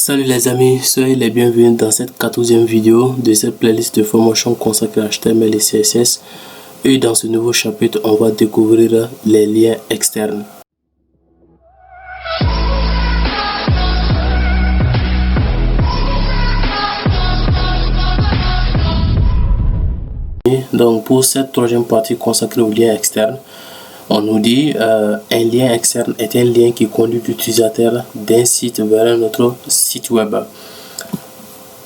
Salut les amis, soyez les bienvenus dans cette 14e vidéo de cette playlist de formation consacrée à HTML et CSS. Et dans ce nouveau chapitre, on va découvrir les liens externes. Donc pour cette troisième partie consacrée aux liens externes, on nous dit un lien externe est un lien qui conduit l'utilisateur d'un site vers un autre site web.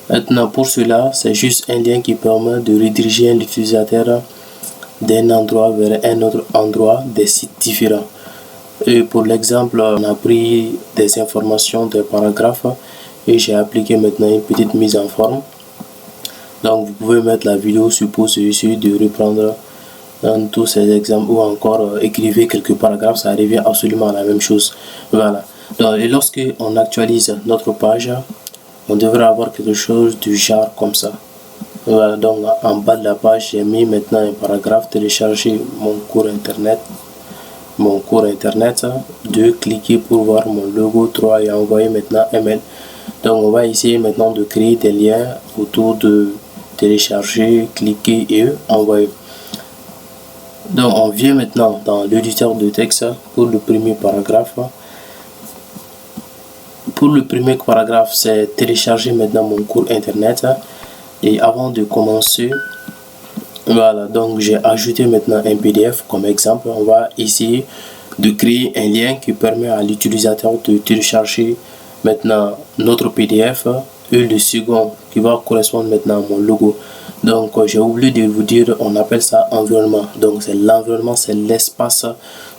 Maintenant pour cela, c'est juste un lien qui permet de rediriger l'utilisateur d'un endroit vers un autre endroit des sites différents. Et pour l'exemple, on a pris des informations des paragraphes et j'ai appliqué maintenant une petite mise en forme. Donc vous pouvez mettre la vidéo sur pause et essayer de reprendre dans tous ces exemples ou encore écrivez quelques paragraphes, ça revient absolument à la même chose. Voilà. Donc, et lorsque on actualise notre page, on devrait avoir quelque chose du genre comme ça. Voilà, donc en bas de la page, j'ai mis maintenant un paragraphe, télécharger mon cours internet. 2, cliquer pour voir mon logo, 3 et envoyer maintenant un mail. Donc on va essayer maintenant de créer des liens autour de télécharger, cliquer et envoyer. Donc on vient maintenant dans l'éditeur de texte pour le premier paragraphe. Pour le premier paragraphe, c'est télécharger maintenant mon cours internet. Et avant de commencer, voilà, donc j'ai ajouté maintenant un PDF comme exemple. On va essayer de créer un lien qui permet à l'utilisateur de télécharger maintenant notre PDF et le second qui va correspondre maintenant à mon logo. Donc j'ai oublié de vous dire, on appelle ça environnement. Donc c'est l'environnement, c'est l'espace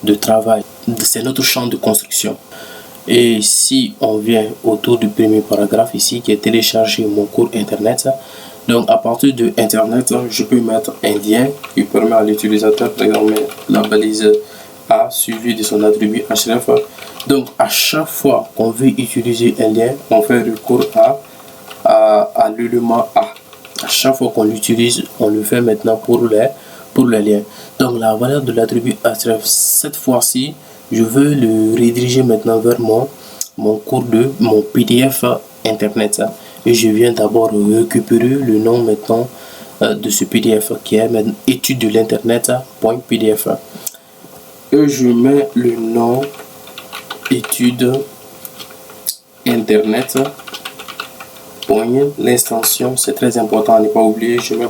de travail, c'est notre champ de construction. Et si on vient autour du premier paragraphe ici qui est télécharger mon cours internet, donc à partir de internet, je peux mettre un lien qui permet à l'utilisateur de mettre la balise A suivi de son attribut href. Donc à chaque fois qu'on veut utiliser un lien, on fait recours à l'élément A. À chaque fois qu'on l'utilise, on le fait maintenant pour les liens. Donc la valeur de l'attribut href, cette fois-ci, je veux le rediriger maintenant vers mon cours de mon PDF internet. Et je viens d'abord récupérer le nom maintenant de ce PDF qui est maintenant étude de l'internet.pdf. Et je mets le nom étude internet. L'extension, c'est très important à ne pas oublier, je mets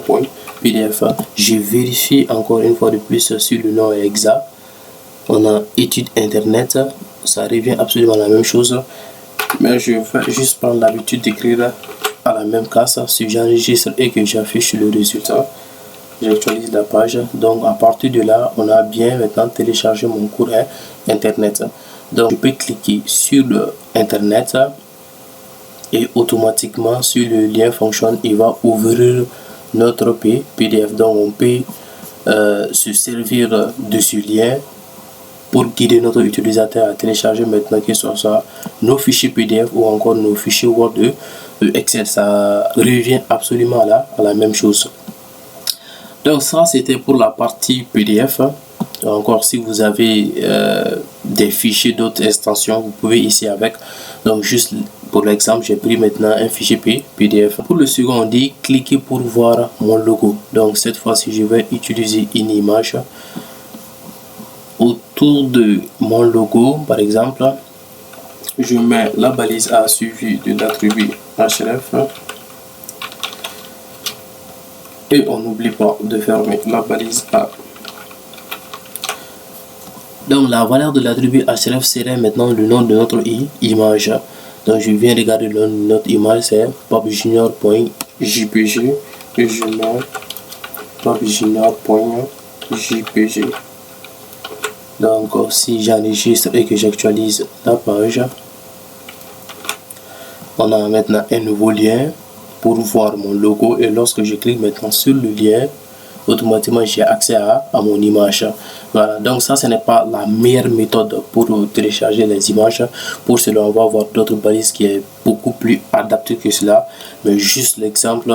.pdf. Je vérifie encore une fois de plus si le nom est exact. On a étude internet, ça revient absolument à la même chose, mais je vais juste prendre l'habitude d'écrire à la même case. Si j'enregistre et que j'affiche le résultat, j'actualise la page. Donc à partir de là, on a bien maintenant téléchargé mon cours internet. Donc je peux cliquer sur le internet et automatiquement si le lien fonctionne, il va ouvrir notre PDF. Donc on peut se servir de ce lien pour guider notre utilisateur à télécharger maintenant que ce soit nos fichiers PDF ou encore nos fichiers Word de Excel. Ça revient absolument à la même chose. Donc ça c'était pour la partie PDF. Encore si vous avez des fichiers d'autres extensions, vous pouvez ici avec. Donc juste pour l'exemple, j'ai pris maintenant un fichier PDF. Pour le second, on dit cliquer pour voir mon logo. Donc cette fois-ci, je vais utiliser une image autour de mon logo. Par exemple, je mets la balise A suivie de l'attribut href. Et on n'oublie pas de fermer la balise A. Donc la valeur de l'attribut href serait maintenant le nom de notre image. Donc je viens regarder le nom de notre image, c'est popjunior.jpg et je mets popjunior.jpg. Donc si j'enregistre et que j'actualise la page, on a maintenant un nouveau lien pour voir mon logo et lorsque je clique maintenant sur le lien, automatiquement j'ai accès à mon image. Voilà, donc ça ce n'est pas la meilleure méthode pour télécharger les images. Pour cela on va avoir d'autres balises qui est beaucoup plus adaptées que cela, mais juste l'exemple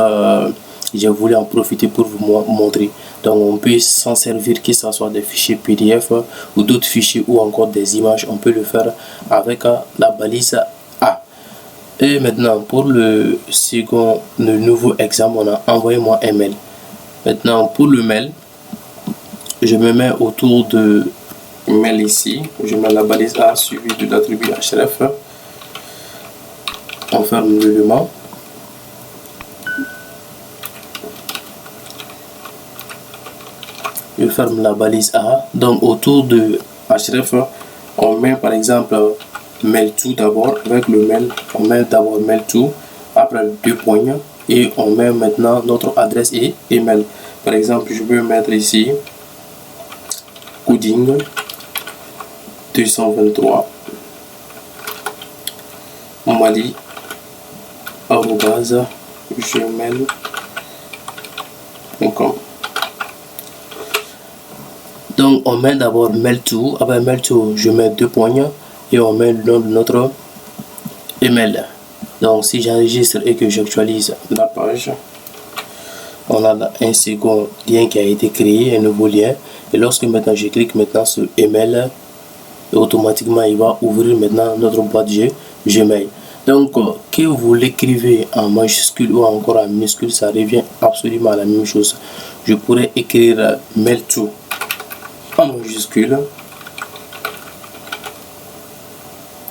j'ai voulu en profiter pour vous montrer. Donc on peut s'en servir, que ce soit des fichiers PDF ou d'autres fichiers ou encore des images, on peut le faire avec la balise A. Et maintenant, pour le nouveau exemple, on a envoyé moi un mail. Maintenant, pour le mail, je me mets autour de mail ici. Je mets la balise A suivie de l'attribut href. On ferme l'élément. Je ferme la balise A. Donc, autour de href, on met par exemple mail2 d'abord. Avec le mail, on met d'abord mail2, après 2 points, et on met maintenant notre adresse et email. Par exemple, je peux mettre ici coding 223 mali @gmail.com. Donc on met d'abord mail2, après mail2 je mets 2 points et on met le nom de notre email. Donc si j'enregistre et que j'actualise la page, on a un second lien qui a été créé, un nouveau lien, et lorsque maintenant je clique maintenant sur email, automatiquement il va ouvrir maintenant notre boîte Gmail. Donc que vous l'écrivez en majuscule ou encore en minuscule, ça revient absolument à la même chose. Je pourrais écrire mail2 en majuscule.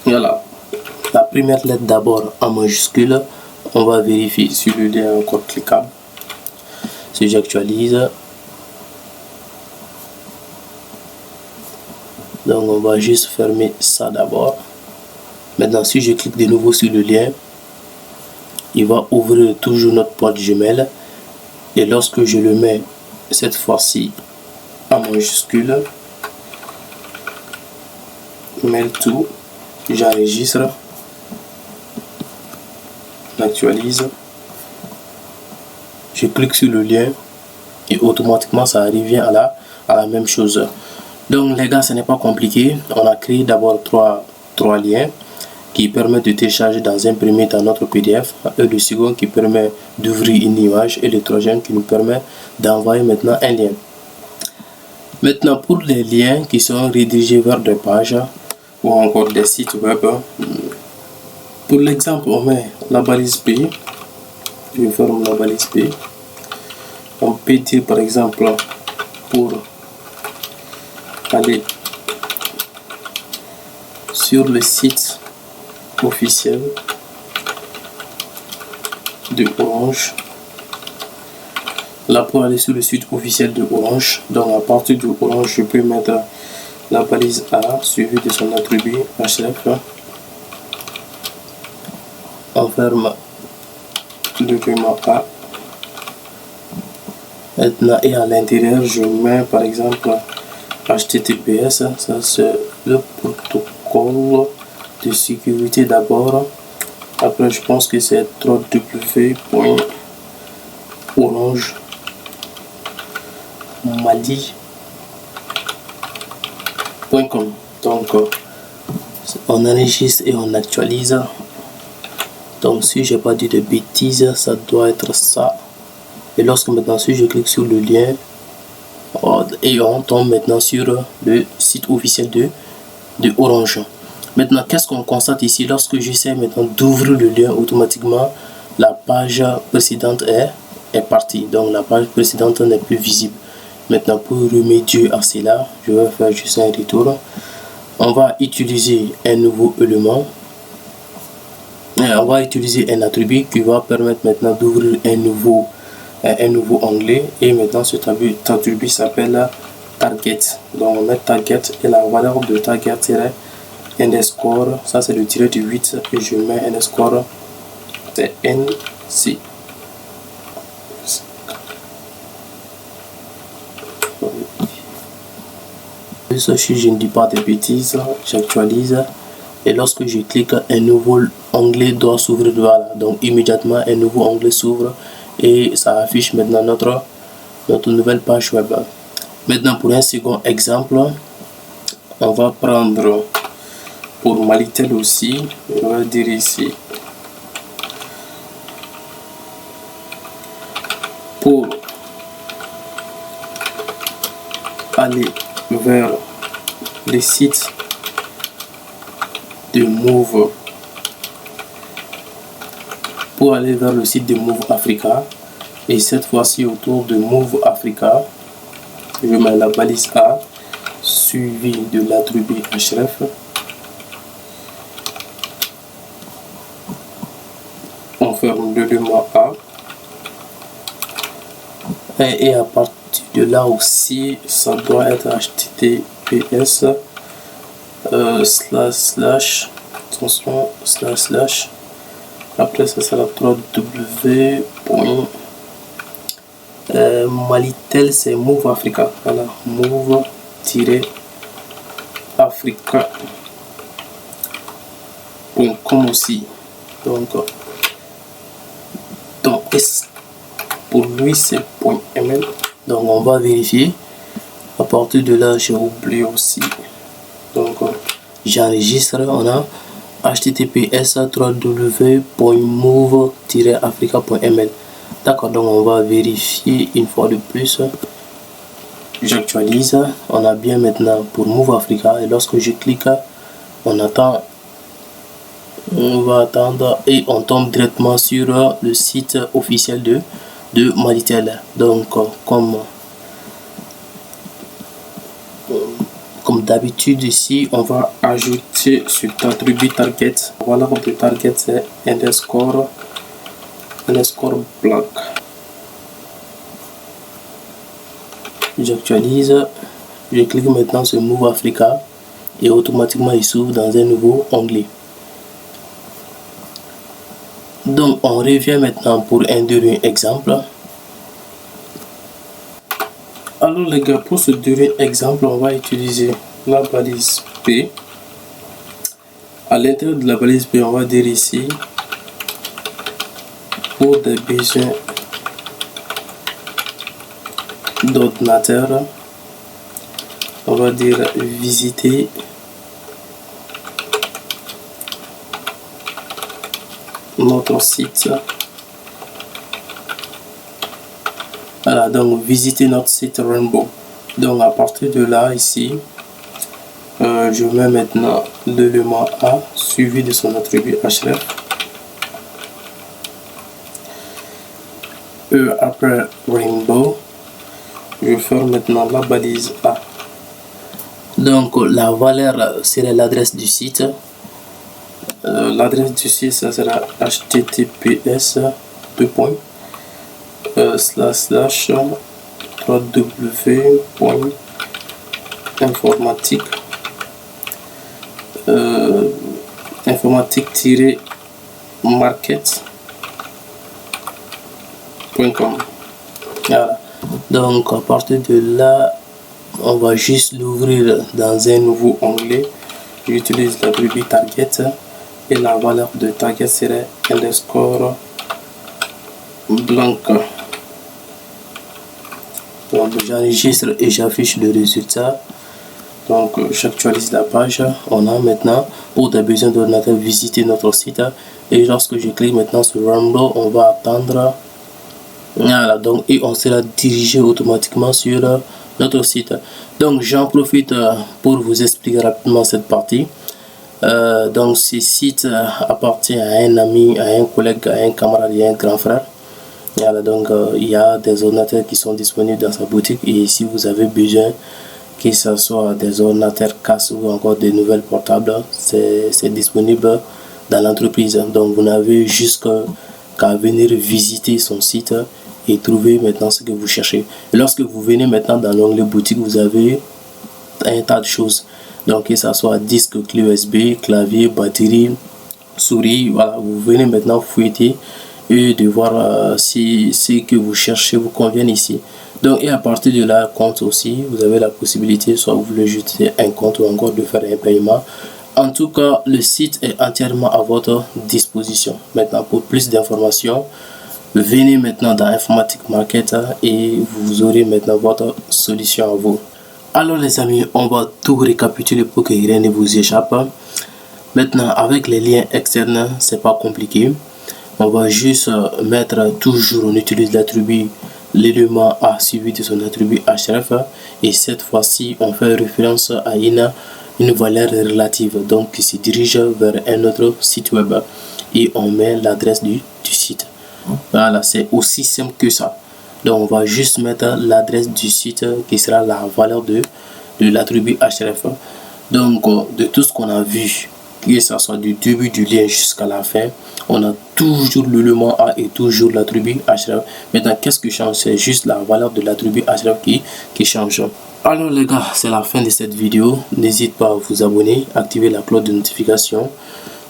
Voilà, la première lettre d'abord en majuscule. On va vérifier si le lien est encore cliquable. Si j'actualise, donc on va juste fermer ça d'abord. Maintenant si je clique de nouveau sur le lien, il va ouvrir toujours notre boîte Gmail, et lorsque je le mets cette fois-ci en majuscule, mail2, j'enregistre, j'actualise, je clique sur le lien et automatiquement ça revient à la même chose. Donc les gars, ce n'est pas compliqué. On a créé d'abord trois liens qui permettent de télécharger dans un premier temps notre PDF, et le second qui permet d'ouvrir une image, et le troisième qui nous permet d'envoyer maintenant un lien. Maintenant pour les liens qui sont redirigés vers des pages ou encore des sites web, pour l'exemple on met la balise P. Je ferme la balise P. On peut dire par exemple pour aller sur le site officiel de Orange. Là, pour aller sur le site officiel de Orange, donc à partir de Orange, je peux mettre la balise A suivie de son attribut href. On ferme le document A. Maintenant, et à l'intérieur, je mets par exemple HTTPS, ça c'est le protocole de sécurité d'abord. Après, je pense que c'est www.orangemali.com. Donc, on enregistre et on actualise. Donc, si j'ai pas dit de bêtises, ça doit être ça. Et lorsque maintenant, si je clique sur le lien, et on tombe maintenant sur le site officiel de Orange. Maintenant, qu'est-ce qu'on constate ici? Lorsque j'essaie maintenant d'ouvrir le lien, automatiquement la page précédente est partie. Donc la page précédente n'est plus visible. Maintenant, pour remédier à cela, je vais faire juste un retour. On va utiliser un nouveau élément. On va utiliser un attribut qui va permettre maintenant d'ouvrir un nouveau onglet, et maintenant cet attribut s'appelle target. Donc on met target et la valeur de target underscore, ça c'est le tiré du 8, et je mets underscore TNC. Si je ne dis pas de bêtises, j'actualise, et lorsque je clique, un nouveau onglet doit s'ouvrir. Voilà, donc immédiatement un nouveau onglet s'ouvre et ça affiche maintenant notre nouvelle page web. Maintenant pour un second exemple, on va prendre pour Malitel aussi, on va dire ici pour aller vers les sites de Move pour aller vers le site de Move Africa. Et cette fois-ci, autour de Move Africa, je mets la balise A suivi de l'attribut href. On ferme l'élément A. Et à partir de là aussi, ça doit être https attention, après ça sera www. Malitel, c'est Move Africa. Voilà, move-africa.com aussi. Donc S pour lui c'est .ml. Donc on va vérifier. À partir de là, j'ai oublié aussi. Donc j'enregistre. On a https www.move-africa.ml. D'accord, donc on va vérifier une fois de plus. J'actualise. On a bien maintenant pour Move Africa. Et lorsque je clique, on attend. On va attendre et on tombe directement sur le site officiel de Malitel. Donc comme d'habitude ici, on va ajouter cet attribut target. Voilà, le target c'est underscore black. J'actualise, je clique maintenant sur Move Africa et automatiquement il s'ouvre dans un nouveau onglet. Donc on revient maintenant pour un dernier exemple. Alors les gars, pour ce dernier exemple, on va utiliser la balise P. À l'intérieur de la balise P, on va dire ici pour des besoins d'ordinateur, on va dire visiter notre site. Voilà, donc visiter notre site Rainbow. Donc à partir de là ici, je mets maintenant l'élément A suivi de son attribut href. Après Rainbow, je ferme maintenant la balise A. Donc la valeur serait l'adresse du site. L'adresse du site, ça sera https www.informatique market.com. Voilà. Donc à partir de là, on va juste l'ouvrir dans un nouveau onglet. J'utilise l'attribut target et la valeur de target serait underscore blanc. Donc j'enregistre et j'affiche le résultat. Donc j'actualise la page. On a maintenant pour des besoins d'ordinateur visiter notre site et lorsque je clique maintenant sur Rainbow, on va attendre. Voilà, donc et on sera dirigé automatiquement sur notre site. Donc j'en profite pour vous expliquer rapidement cette partie. Donc ce site appartient à un ami, à un collègue, à un camarade et à un grand frère. Voilà, donc il y a des ordinateurs qui sont disponibles dans sa boutique et si vous avez besoin que ce soit des ordinateurs casse ou encore des nouvelles portables, c'est disponible dans l'entreprise. Donc vous n'avez juste qu'à venir visiter son site et trouver maintenant ce que vous cherchez. Et lorsque vous venez maintenant dans l'onglet boutique, vous avez un tas de choses. Donc que ce soit disque, clé USB, clavier, batterie, souris, voilà, vous venez maintenant fouetter et de voir si ce que vous cherchez vous convient ici. Donc et à partir de là, compte aussi, vous avez la possibilité soit vous voulez jeter un compte ou encore de faire un paiement. En tout cas, le site est entièrement à votre disposition. Maintenant, pour plus d'informations, venez maintenant dans Informatique Market et vous aurez maintenant votre solution à vous. Alors les amis, on va tout récapituler pour que rien ne vous échappe. Maintenant, avec les liens externes, c'est pas compliqué. On va juste mettre toujours, on utilise l'attribut l'élément A suivi de son attribut href et cette fois-ci on fait référence à une valeur relative donc qui se dirige vers un autre site web et on met l'adresse du site. Voilà, c'est aussi simple que ça. Donc on va juste mettre l'adresse du site qui sera la valeur de l'attribut href. Donc de tout ce qu'on a vu, que ce soit du début du lien jusqu'à la fin, on a toujours l'élément A et toujours l'attribut href. Maintenant, qu'est-ce qui change? C'est juste la valeur de l'attribut href qui change. Alors les gars, c'est la fin de cette vidéo. N'hésitez pas à vous abonner, activer la cloche de notification.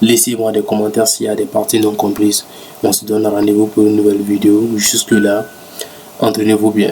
Laissez-moi des commentaires s'il y a des parties non comprises. On se donne rendez-vous pour une nouvelle vidéo. Jusque là, entraînez-vous bien.